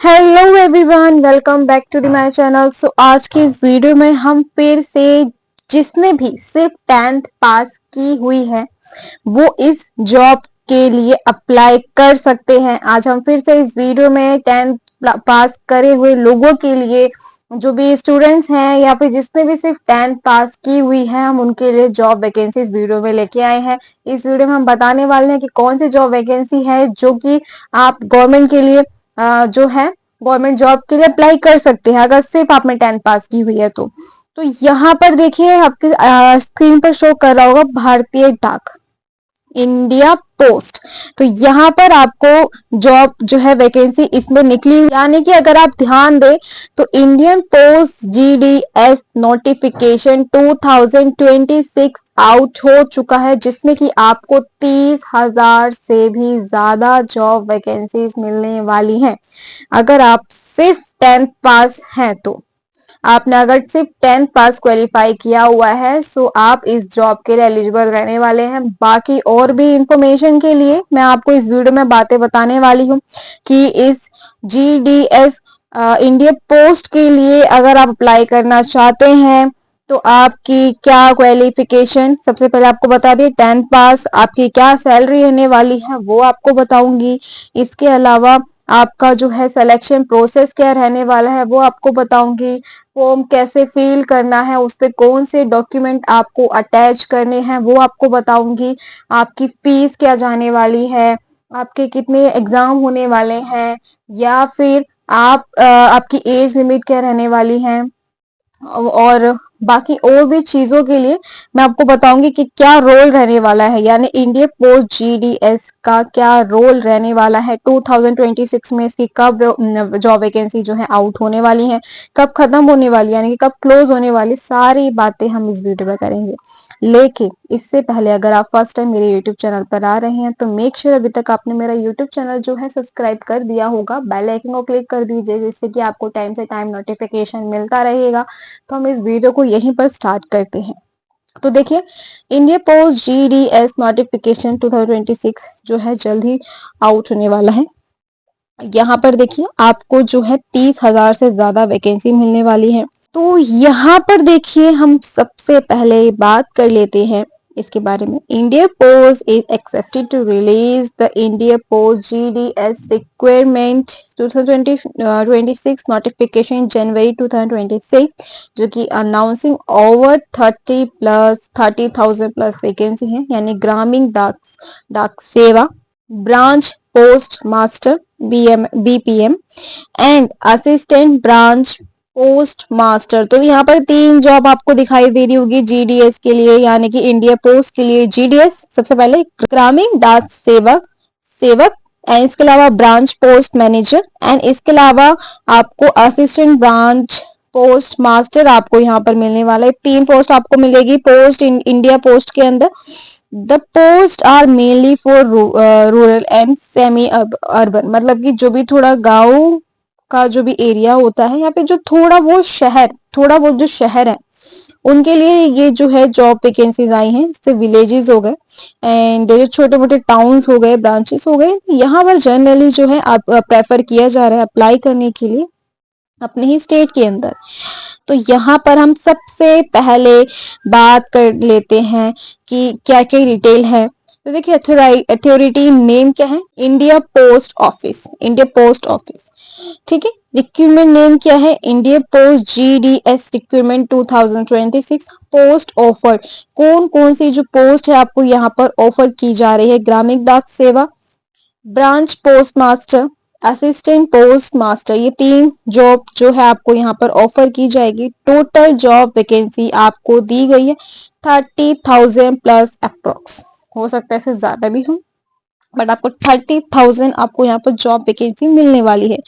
Hello everyone, welcome back to the my channel. So आज की इस वीडियो में हम फिर से जिसने भी सिर्फ 10th पास की हुई है वो इस जॉब के लिए अप्लाई कर सकते हैं। आज हम फिर से इस वीडियो में 10th पास करे हुए लोगों के लिए, जो भी स्टूडेंट्स हैं या फिर जिसने भी सिर्फ 10th पास की हुई है, हम उनके लिए जॉब वैकेंसी इस वीडियो में लेके आए हैं। इस वीडियो में हम बताने वाले हैं कि कौन सी जॉब वैकेंसी है जो कि आप गवर्नमेंट के लिए जो है गवर्नमेंट जॉब के लिए अप्लाई कर सकते हैं अगर सिर्फ आपने 10th पास की हुई है तो यहाँ पर देखिए आपके स्क्रीन पर शो कर रहा होगा भारतीय डाक, इंडिया पोस्ट। तो यहाँ पर आपको जॉब जो है वैकेंसी इसमें निकली, यानी कि अगर आप ध्यान दें तो Indian post GDS notification 2026 out हो चुका है, जिसमें कि आपको 30,000 से भी ज्यादा जॉब वैकेंसीज मिलने वाली हैं अगर आप सिर्फ 10th पास हैं। तो आपने अगर सिर्फ 10th पास क्वालिफाई किया हुआ है सो आप इस जॉब के लिए एलिजिबल रहने वाले हैं। बाकी और भी इंफॉर्मेशन के लिए मैं आपको इस वीडियो में बातें बताने वाली हूँ कि इस जीडीएस इंडिया पोस्ट के लिए अगर आप अप्लाई करना चाहते हैं तो आपकी क्या क्वालिफिकेशन, सबसे पहले आपको बता दिए 10th पास, आपकी क्या सैलरी रहने वाली है वो आपको बताऊंगी। इसके अलावा आपका जो है सिलेक्शन प्रोसेस क्या रहने वाला है वो आपको बताऊंगी। फॉर्म कैसे फिल करना है, उस पर कौन से डॉक्यूमेंट आपको अटैच करने हैं वो आपको बताऊंगी। आपकी फीस क्या जाने वाली है, आपके कितने एग्जाम होने वाले हैं, या फिर आपकी एज लिमिट क्या रहने वाली है, और बाकी और भी चीजों के लिए मैं आपको बताऊंगी कि क्या रोल रहने वाला है, यानी इंडिया पोस्ट जीडीएस का क्या रोल रहने वाला है 2026 में, इसकी कब जॉब वैकेंसी जो है आउट होने वाली है, कब खत्म होने वाली, यानी कि कब क्लोज होने वाली, सारी बातें हम इस वीडियो में करेंगे। लेकिन इससे पहले अगर आप फर्स्ट टाइम मेरे यूट्यूब चैनल पर आ रहे हैं तो मेक श्योर अभी तक आपने मेरा यूट्यूब चैनल जो है सब्सक्राइब कर दिया होगा, बेल आइकन को क्लिक कर दीजिए जिससे कि आपको टाइम से टाइम नोटिफिकेशन मिलता रहेगा। तो हम इस वीडियो को यहीं पर स्टार्ट करते हैं। तो देखिए, इंडिया पोस्ट जीडीएस नोटिफिकेशन 2026 जो है जल्द ही आउट होने वाला है। यहाँ पर देखिए आपको जो है 30,000 से ज्यादा वैकेंसी मिलने वाली है। तो यहाँ पर देखिए हम सबसे पहले बात कर लेते हैं इसके बारे में। India post is accepted to release the India post GDS requirement 2026 notification January 2026, जो कि अनाउंसिंग ओवर 30,000 प्लस वैकेंसी है, यानी ग्रामीण डाक सेवा, branch post master BPM and assistant branch post master. तो यहाँ पर 3 जॉब आपको दिखाई दे रही होगी जीडीएस के लिए, यानी कि इंडिया पोस्ट के लिए जीडीएस सबसे पहले ग्रामीण डाक सेवक एंड इसके अलावा ब्रांच पोस्ट मैनेजर एंड इसके अलावा आपको असिस्टेंट ब्रांच पोस्ट मास्टर आपको यहाँ पर मिलने वाला है। 3 पोस्ट आपको मिलेगी पोस्ट इंडिया पोस्ट के अंदर। The post are mainly for rural and semi urban, मतलब कि जो भी थोड़ा गांव का जो भी एरिया होता है, यहाँ पे जो थोड़ा वो जो शहर है उनके लिए ये जो है जॉब वैकेंसीज आई हैं। जैसे विलेजेस हो गए एंड जो छोटे मोटे टाउन्स हो गए, ब्रांचेस हो गए, यहाँ पर जनरली जो है आप प्रेफर किया जा रहा है अप्लाई करने के लिए अपने ही स्टेट के अंदर। तो यहाँ पर हम सबसे पहले बात कर लेते हैं कि क्या क्या डिटेल है। तो देखिए अथॉरिटी नेम क्या है, India post office, India post office, ठीक है। रिक्रूटमेंट नेम क्या है, India post GDS recruitment 2026 post offer. कौन कौन सी जो पोस्ट है आपको यहाँ पर ऑफर की जा रही है, ग्रामीण डाक सेवा, branch post master, assistant post master, ये 3 जॉब जो है आपको यहाँ पर ऑफर की जाएगी। टोटल जॉब वैकेंसी आपको दी गई है 30,000 प्लस अप्रोक्स, हो सकता है इससे ज्यादा भी हो, बट आपको 30,000 आपको यहाँ पर जॉब वैकेंसी मिलने वाली है।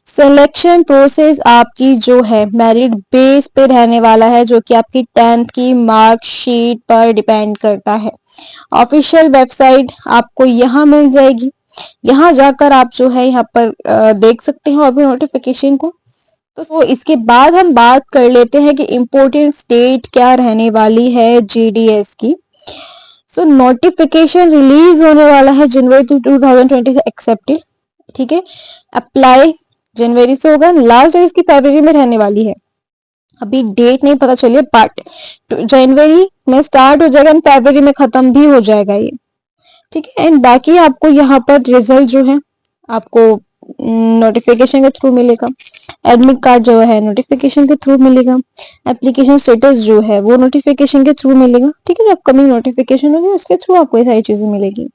सिलेक्शन प्रोसेस आपकी जो है मेरिट बेस पे रहने वाला है, जो कि आपकी 10th की मार्कशीट पर डिपेंड करता है। ऑफिशियल वेबसाइट आपको यहाँ मिल जाएगी, यहाँ जाकर आप जो है यहाँ पर देख सकते हो अभी नोटिफिकेशन को। तो इसके बाद हम बात कर लेते हैं कि इम्पोर्टेंट स्टेट क्या रहने वाली है जीडीएस की। सो नोटिफिकेशन रिलीज होने वाला है जनवरी 2020 एक्सेप्टेड, ठीक है। अप्लाई जनवरी से होगा, लास्ट डेट इसकी फरवरी में रहने वाली है। अभी डेट नहीं पता चली, बट जनवरी में स्टार्ट हो जाएगा एंड फरवरी में खत्म भी हो जाएगा ये, ठीक है। एंड बाकी आपको यहाँ पर रिजल्ट जो है आपको नोटिफिकेशन के थ्रू मिलेगा, एडमिट कार्ड जो है नोटिफिकेशन के थ्रू मिलेगा, एप्लीकेशन स्टेटस जो है वो नोटिफिकेशन के थ्रू मिलेगा, ठीक है। जो अपकमिंग नोटिफिकेशन होगी उसके थ्रू आपको ये सारी चीजें मिलेगी।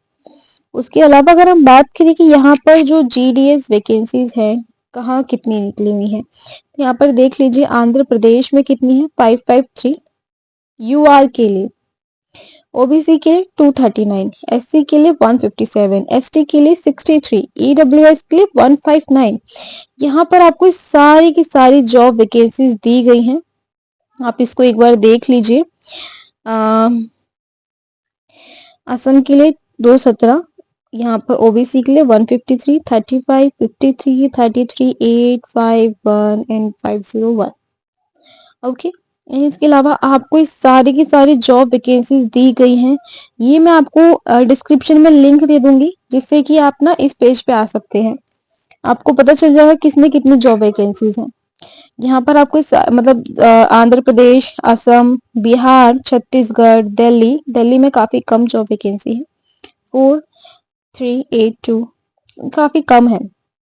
उसके अलावा अगर हम बात करें कि यहाँ पर जो जीडीएस वैकेंसीज है कहाँ कितनी निकली हुई है, तो यहाँ पर देख लीजिए आंध्र प्रदेश में कितनी है 553 यूआर के लिए, ओबीसी के 239, एससी के लिए 157, एसटी के लिए 63, ईडब्ल्यूएस के लिए 159। यहाँ पर आपको सारी की सारी जॉब वैकेंसीज दी गई हैं, आप इसको एक बार देख लीजिए। असम के लिए 217, यहाँ पर ओबीसी के लिए 153, 35, 53, 33, 8, 5, 1 एंड 501। ओके, इसके अलावा आपको इस सारी की सारी जॉब वैकेंसीज दी गई हैं। ये मैं आपको डिस्क्रिप्शन में लिंक दे दूंगी जिससे कि आप ना इस पेज पे आ सकते हैं, आपको पता चल जाएगा किसमें कितनी जॉब वैकेंसीज हैं। यहाँ पर आपको मतलब आंध्र प्रदेश, असम, बिहार, छत्तीसगढ़, दिल्ली, दिल्ली में काफी कम जॉब वैकेंसी है, 4382, काफी कम है,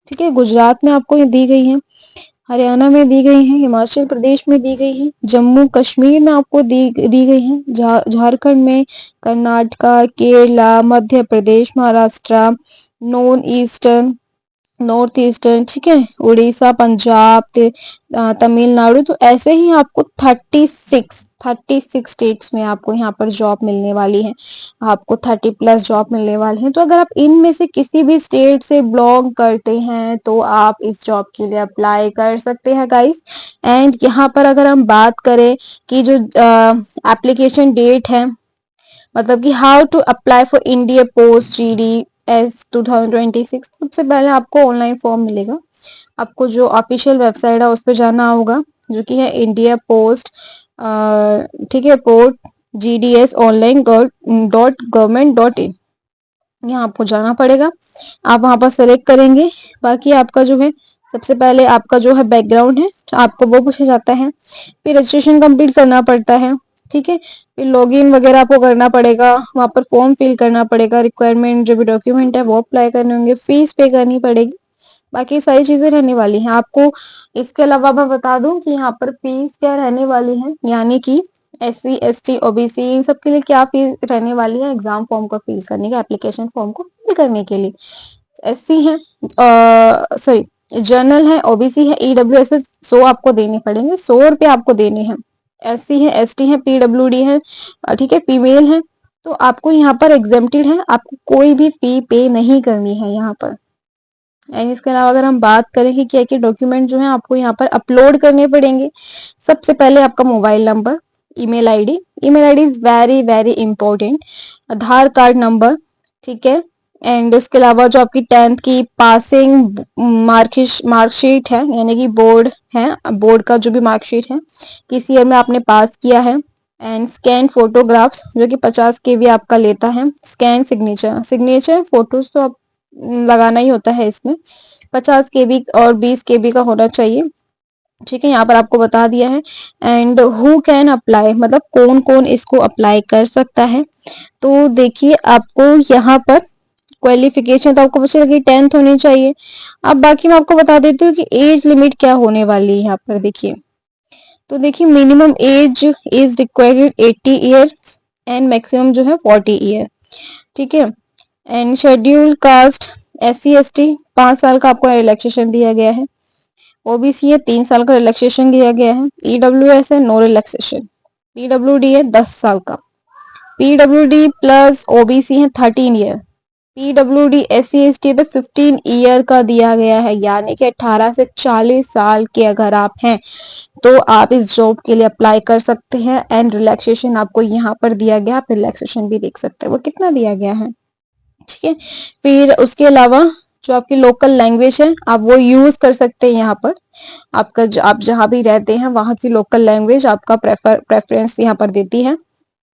ठीक है। गुजरात में आपको ये दी गई है, हरियाणा में दी गई है, हिमाचल प्रदेश में दी गई है, जम्मू कश्मीर में आपको दी गई है, झारखंड में, कर्नाटका, केरला, मध्य प्रदेश, महाराष्ट्र, नॉर्थ ईस्टर्न, ठीक है, उड़ीसा, पंजाब, तमिलनाडु। तो ऐसे ही आपको 36 स्टेट्स में आपको यहाँ पर जॉब मिलने वाली है, आपको 30+ जॉब मिलने वाली है। तो अगर आप इनमें से किसी भी स्टेट से बिलोंग करते हैं तो आप इस जॉब के लिए अप्लाई कर सकते हैं गाइस। एंड यहाँ पर अगर हम बात करें कि जो एप्लीकेशन डेट है, मतलब कि how to apply for India post GDS 2026, सबसे पहले आपको ऑनलाइन फॉर्म मिलेगा, आपको जो ऑफिशियल वेबसाइट है उस पर जाना होगा जो कि है इंडिया पोस्ट, ठीक है, पोर्ट GDS online.government.in, यहाँ आपको जाना पड़ेगा, आप वहां पर सेलेक्ट करेंगे। बाकी आपका जो है सबसे पहले आपका जो है बैकग्राउंड है आपको वो पूछा जाता है, फिर रजिस्ट्रेशन कंप्लीट करना पड़ता है, ठीक है, फिर लॉगिन वगैरह आपको करना पड़ेगा, वहां पर फॉर्म फिल करना पड़ेगा, रिक्वायरमेंट जो भी डॉक्यूमेंट है वो अप्लाई करने होंगे, फीस पे करनी पड़ेगी, बाकी सारी चीजें रहने वाली हैं आपको। इसके अलावा मैं बता दूं कि यहाँ पर फीस क्या रहने वाली है, यानी कि SC ST OBC इन सब के लिए क्या फीस रहने वाली है एग्जाम फॉर्म को फिल करने के, एप्लीकेशन फॉर्म को फिल करने के लिए। SC है, सॉरी जनरल है, OBC है, EWS है, 100 आपको देने पड़ेंगे, 100 रुपये आपको देने हैं। SC है, ST है, PWD है, ठीक है, फीमेल है, तो आपको यहाँ पर एग्जेम्प्टेड है, आपको कोई भी फी पे नहीं करनी है यहाँ पर। एंड इसके अलावा अगर हम बात करें कि क्या क्या डॉक्यूमेंट जो है आपको यहाँ पर अपलोड करने पड़ेंगे, सबसे पहले आपका mobile number, email ID is very very important, Aadhaar card number, ठीक है। एंड उसके अलावा जो आपकी 10th की पासिंग मार्कशीट है, यानी कि बोर्ड है, बोर्ड का जो भी मार्कशीट है किस ईयर में आपने पास किया है, एंड स्कैन फोटोग्राफ्स जो कि 50 KB आपका लेता है, स्कैन सिग्नेचर फोटोज तो आप लगाना ही होता है इसमें, 50 KB और 20 KB का होना चाहिए, ठीक है, यहाँ पर आपको बता दिया है। एंड हु कैन अप्लाई, मतलब कौन कौन इसको अप्लाई कर सकता है, तो देखिए आपको यहाँ पर क्वालिफिकेशन तो आपको पता लगी 10th होनी चाहिए। अब बाकी मैं आपको बता देती हूँ कि एज लिमिट क्या होने वाली है यहाँ पर, देखिए तो देखिए minimum age is required 80 years and maximum जो है 40 ईयर, ठीक है। And schedule caste SC ST 5 साल का आपको रिलैक्सेशन दिया गया है, OBC है 3 साल का रिलैक्सेशन दिया गया है, EWS है नो रिलैक्सेशन, PWD है 10 साल का, PWD प्लस OBC है 13 ईयर, PWD SC ST तो 15 ईयर का दिया गया है, यानी कि 18 से 40 साल के अगर आप हैं तो आप इस जॉब के लिए अप्लाई कर सकते हैं। एंड रिलैक्सेशन आपको यहाँ पर दिया गया, आप रिलैक्सेशन भी देख सकते हैं वो कितना दिया गया है, ठीक है। फिर उसके अलावा जो आपकी लोकल लैंग्वेज है आप वो यूज कर सकते हैं यहाँ पर, आपका आप जहाँ भी रहते हैं वहां की लोकल लैंग्वेज आपका प्रेफरेंस यहाँ पर देती है।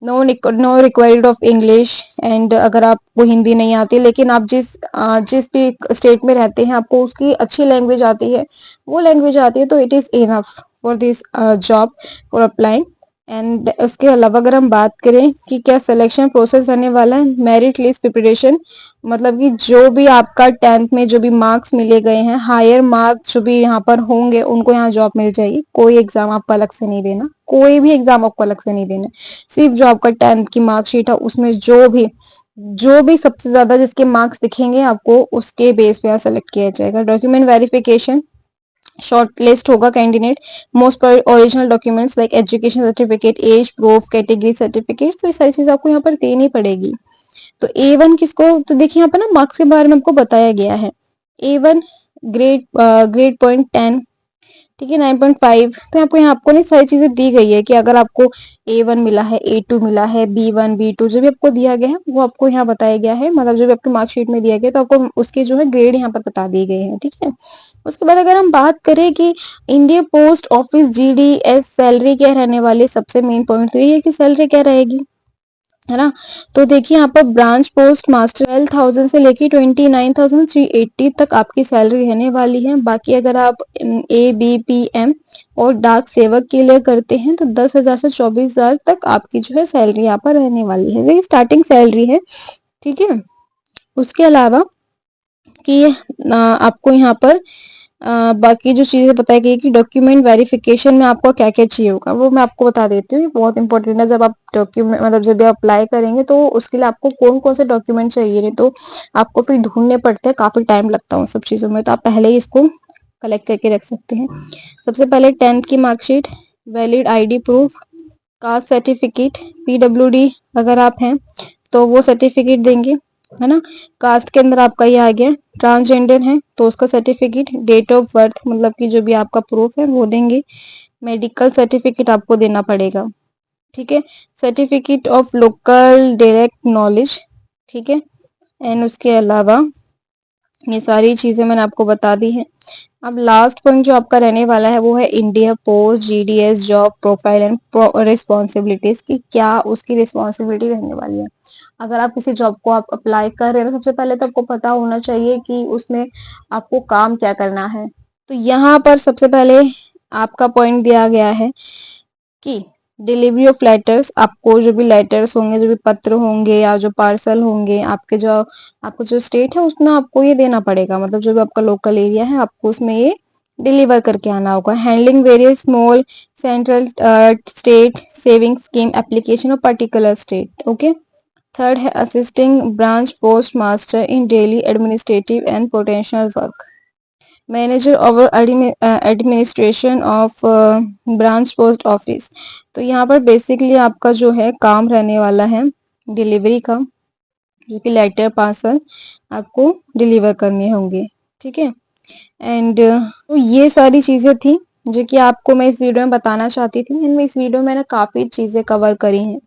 No required of English. And अगर आपको हिंदी नहीं आती, लेकिन आप जिस भी स्टेट में रहते हैं आपको उसकी अच्छी लैंग्वेज आती है, वो लैंग्वेज आती है, तो it is enough for this job for applying. And उसके अलावा अगर हम बात करें कि क्या सिलेक्शन प्रोसेस रहने वाला है, मेरिट लिस्ट प्रिपरेशन, मतलब कि जो भी आपका 10th में जो भी मार्क्स मिले गए हैं, हायर मार्क्स जो भी यहाँ पर होंगे उनको यहाँ जॉब मिल जाएगी। कोई एग्जाम आपका अलग से नहीं देना, कोई भी एग्जाम आपको अलग से नहीं देना, सिर्फ जो आपका 10th की मार्कशीट है उसमें जो भी सबसे ज्यादा जिसके मार्क्स दिखेंगे आपको, उसके बेस पे यहाँ सेलेक्ट किया जाएगा। डॉक्यूमेंट वेरिफिकेशन, शॉर्ट लिस्ट होगा candidate, most original documents like education certificate, age proof, category certificate, तो ये सारी चीज आपको यहाँ पर देनी पड़ेगी। तो A1 किसको, तो देखिए यहाँ पर ना मार्क्स के बारे में आपको बताया गया है। A1 ग्रेड पॉइंट 10, ठीक है, 9.5, तो आपको यहाँ आपको ना सारी चीजें दी गई है कि अगर आपको A1 मिला है, A2 मिला है, B1 B2 जो भी आपको दिया गया है वो आपको यहाँ बताया गया है, मतलब जो भी आपके मार्कशीट में दिया गया तो आपको उसके जो है ग्रेड यहाँ पर बता दिए गए हैं, ठीक है। उसके बाद अगर हम बात करें कि India post office GDS salary क्या रहने वाली, सबसे मेन पॉइंट तो ये है कि सैलरी क्या रहेगी, है ना। तो देखिए यहाँ पर ब्रांच पोस्ट मास्टर 12,000 से लेके 29,380 तक आपकी सैलरी रहने वाली है। बाकी अगर आप ABPM और डाक सेवक के लिए करते हैं तो 10,000 से 24,000 तक आपकी जो है सैलरी यहाँ पर रहने वाली है, ये स्टार्टिंग सैलरी है, ठीक है। उसके अलावा कि आपको यहाँ पर बाकी जो चीजें बताई गई कि डॉक्यूमेंट वेरिफिकेशन में आपको क्या क्या चाहिए होगा वो मैं आपको बता देती हूँ, बहुत इंपॉर्टेंट है। जब आप डॉक्यूमेंट मतलब जब आप अप्लाई करेंगे तो उसके लिए आपको कौन कौन से डॉक्यूमेंट चाहिए, नहीं तो आपको फिर ढूंढने पड़ते हैं, काफी टाइम लगता है उन सब चीजों में, तो आप पहले ही इसको कलेक्ट करके रख सकते हैं। सबसे पहले 10th की marksheet, valid ID proof, caste certificate, PWD अगर आप हैं तो वो सर्टिफिकेट देंगे, है ना। कास्ट के अंदर आपका ये आ गया, ट्रांसजेंडर है तो उसका सर्टिफिकेट, डेट ऑफ बर्थ मतलब कि जो भी आपका प्रूफ है वो देंगे, मेडिकल सर्टिफिकेट आपको देना पड़ेगा, ठीक है, certificate of local direct knowledge, ठीक है। एंड उसके अलावा ये सारी चीजें मैंने आपको बता दी है। अब लास्ट पॉइंट जो आपका रहने वाला है वो है India post GDS job profile and responsibilities की क्या उसकी रिस्पॉन्सिबिलिटी रहने वाली है। अगर आप किसी जॉब को आप अप्लाई कर रहे हो तो सबसे पहले तो आपको पता होना चाहिए कि उसमें आपको काम क्या करना है। तो यहाँ पर सबसे पहले आपका पॉइंट दिया गया है कि डिलीवरी ऑफ लेटर्स, आपको जो भी लेटर्स होंगे, जो भी पत्र होंगे या जो पार्सल होंगे आपको जो स्टेट है उसमें आपको ये देना पड़ेगा, मतलब जो भी आपका लोकल एरिया है आपको उसमें ये डिलीवर करके आना होगा। Handling various small central state saving scheme application of particular state, okay. Third है assisting branch post master in daily administrative and potential work, manager over administration of branch post office. तो यहाँ पर basically आपका जो है काम रहने वाला है डिलीवरी का, जो कि लेटर पार्सल आपको डिलीवर करने होंगे, ठीक है। एंड तो ये सारी चीजें थी जो कि आपको मैं इस वीडियो में बताना चाहती थी। इनमें इस वीडियो में मैंने काफी चीजें कवर करी हैं।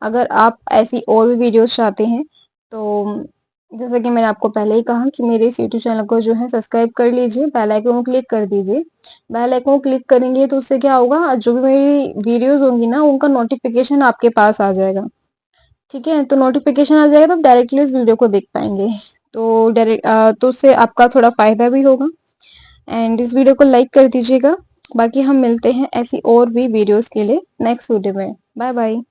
अगर आप ऐसी और भी वीडियोस चाहते हैं तो जैसा कि मैंने आपको पहले ही कहा कि मेरे इस यूट्यूब चैनल को जो है सब्सक्राइब कर लीजिए, बेल आइकन को क्लिक कर दीजिए। बेल आइकन को क्लिक करेंगे तो उससे क्या होगा, जो भी मेरी वीडियोस होंगी ना उनका नोटिफिकेशन आपके पास आ जाएगा, ठीक है। तो नोटिफिकेशन आ जाएगा तो आप डायरेक्टली उस वीडियो को देख पाएंगे, तो तो उससे आपका थोड़ा फायदा भी होगा। एंड इस वीडियो को लाइक कर दीजिएगा। बाकी हम मिलते हैं ऐसी और भी वीडियोस के लिए नेक्स्ट वीडियो में। Bye bye.